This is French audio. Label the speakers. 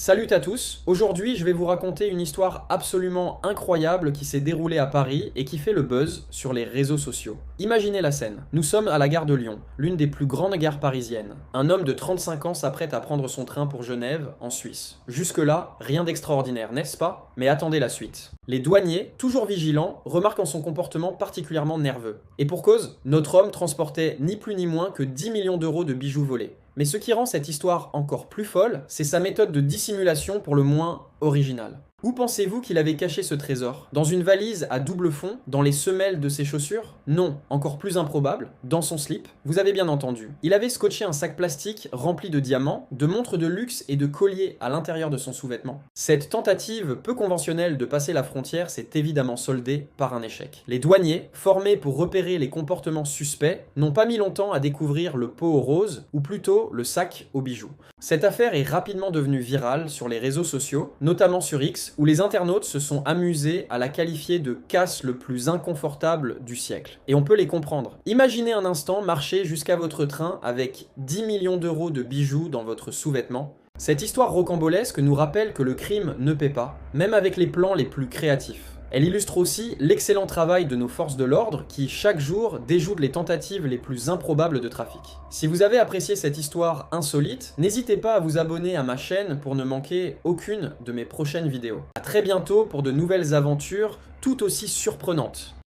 Speaker 1: Salut à tous, aujourd'hui je vais vous raconter une histoire absolument incroyable qui s'est déroulée à Paris et qui fait le buzz sur les réseaux sociaux. Imaginez la scène, nous sommes à la gare de Lyon, l'une des plus grandes gares parisiennes. Un homme de 35 ans s'apprête à prendre son train pour Genève, en Suisse. Jusque-là, rien d'extraordinaire, n'est-ce pas? Mais attendez la suite. Les douaniers, toujours vigilants, remarquent en son comportement particulièrement nerveux. Et pour cause, notre homme transportait ni plus ni moins que 10 millions d'euros de bijoux volés. Mais ce qui rend cette histoire encore plus folle, c'est sa méthode de dissimulation pour le moins originale. Où pensez-vous qu'il avait caché ce trésor? Dans une valise à double fond? Dans les semelles de ses chaussures? Non, encore plus improbable, dans son slip? Vous avez bien entendu. Il avait scotché un sac plastique rempli de diamants, de montres de luxe et de colliers à l'intérieur de son sous-vêtement. Cette tentative peu conventionnelle de passer la frontière s'est évidemment soldée par un échec. Les douaniers, formés pour repérer les comportements suspects, n'ont pas mis longtemps à découvrir le pot aux roses, ou plutôt le sac aux bijoux. Cette affaire est rapidement devenue virale sur les réseaux sociaux, notamment sur X, où les internautes se sont amusés à la qualifier de casse le plus inconfortable du siècle. Et on peut les comprendre. Imaginez un instant marcher jusqu'à votre train avec 10 millions d'euros de bijoux dans votre sous-vêtement. Cette histoire rocambolesque nous rappelle que le crime ne paie pas, même avec les plans les plus créatifs. Elle illustre aussi l'excellent travail de nos forces de l'ordre qui, chaque jour, déjouent les tentatives les plus improbables de trafic. Si vous avez apprécié cette histoire insolite, n'hésitez pas à vous abonner à ma chaîne pour ne manquer aucune de mes prochaines vidéos. A très bientôt pour de nouvelles aventures tout aussi surprenantes.